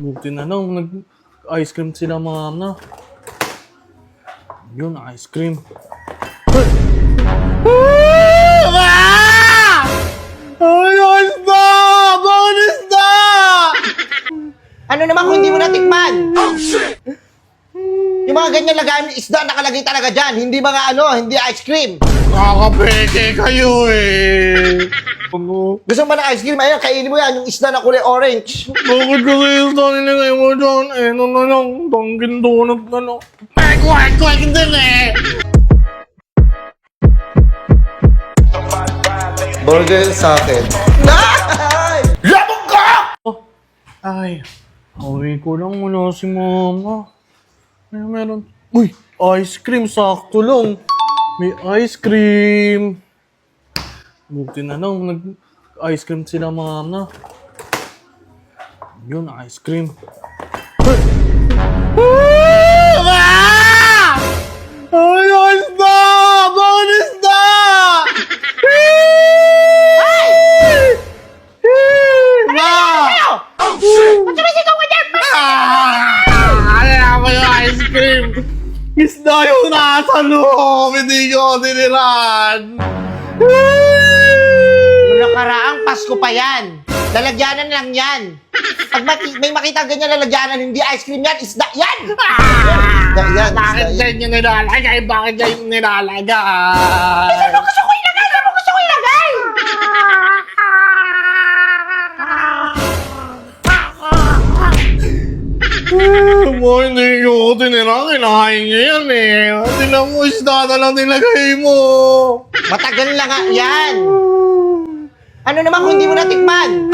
Buti na lang, nag-ice cream sila ma'am na. Yun, ice cream. Isda! Bakit isda? Ano naman kung hindi mo natikman? Yung mga ganyan lagayan ng isda nakalagay talaga dyan. Hindi mga hindi ice cream. Kakapeke kayo eh. Ano? Gusto mo ba ng ice cream? Ayan, kainin mo yan. Yung isda na kulay orange. Bakit kasi isda nilagay mo dyan? Eh, ano na lang, Dunkin Donut na lang. Kwek din eh! Burger sa akin. Ay! Labog ka! Ay, away ko lang muna si mama. Ay, meron. Uy, ice cream, sakto lang. May ice cream. Buti na lang, nag-ice cream sila ma'am na. Yun, ice cream. Ay, isda! Bakit isda? Ba't sumisigaw ka dyan? Ano ba yung ice cream? Isda yung nasa loob, hindi ko tiniran. Noong nakaraang Pasko pa yan. Lalagyanan lang yan. Pag may makita ganyan lalagyanan, hindi ice cream yan, isda yan! Yan, Bakit isda yan. dyan yung nilalagay? Bakit dyan yung nilalagay? Ano gusto ko ilagay? Ano gusto ko ilagay? Mo, hindi ko tinira. Kinahain niya yan eh. Tinan mo, isda na lang nilagay mo. Matagal na nga yan. Ano naman kung hindi mo natikman?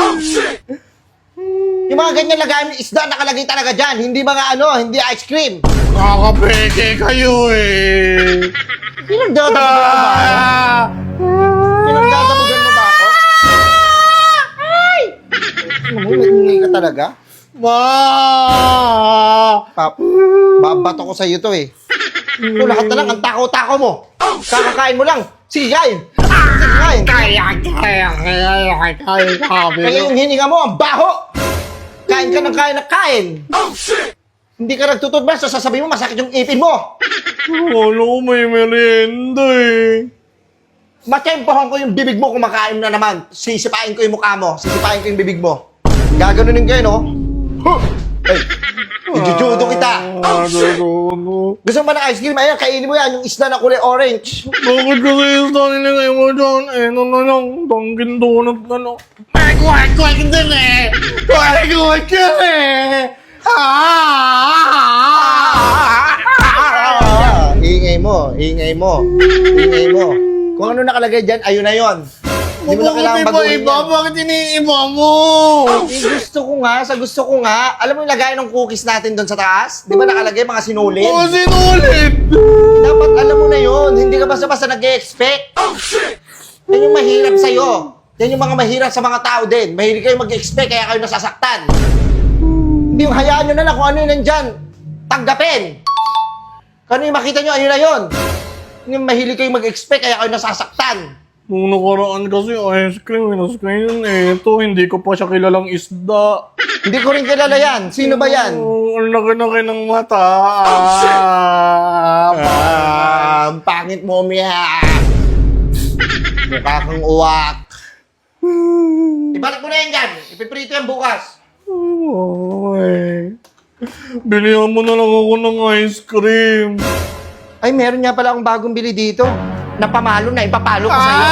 Yung mga ganyan lagayan ng isda nakalagay talaga dyan. Hindi mga hindi ice cream. Kakapeke kayo eh. Pinagdadamugan mo ba ako? Pinagdadamugan mo ba ako? Ay! Ano mo, maingay ka talaga? Ma! Babato ko sa'yo to eh. Ito lahat na lang, ang takaw-takaw mo. Kakakain mo lang. Sige, kain. Sige, kain. Kaya yung hininga mo, ang baho. Kain ka ng kain. Hindi ka nagtututbrush, sasabihin mo masakit yung ipin mo. Wala ko may merienda eh. Matempohan ko yung bibig mo kumakain na naman. Sisipain ko yung mukha mo. Sisipain ko yung bibig mo. Gaganunin kayo, no? Ay, ijujudo kita. Gusto mo ba ng ice cream? Ayan, kainin mo yan. Yung isda na kulay orange. Bakit kasi isda nilagay mo dyan? Eh, ano na lang, Dunkin Donut na lang. Kwek din eh! Kwek yan eh! Ingay mo. Kung ano nakalagay dyan, ayun na yun. Hindi mo na kailangan baguhin Iba, yan. bakit iniiba mo? Gusto ko nga. Alam mo yung lagay ng cookies natin doon sa taas? Di ba nakalagay mga sinulid? Oo, sinulit! Dapat alam mo na yun. Hindi ka basta-basta nag-expect. Yan yung mahirap sa'yo. Yan yung mga mahirap sa mga tao din. Mahilig kayo mag-expect kaya kayo nasasaktan. Hindi yung hayaan nyo na lang kung ano yun nandyan. Tanggapin. Kung ano yung makita nyo, ayun na yun. Yung mahilig kayo mag-expect kaya kayo nasasaktan. Nung nakaraan kasi ice cream, ngayon ito, hindi ko pa siya kilalang isda. Hindi ko rin kilala yan. Sino ba yan? Oh, ang laki-laki ng mata. Ang pangit mo, Mia. Mukha kang uwak. Ibalik mo na yan dyan. Ipiprito yan bukas. Ay. Bilihan mo na lang ako ng ice cream. Ay, meron nga pala akong bagong bili dito. Napamalo na. Ipapalo ko sa'yo.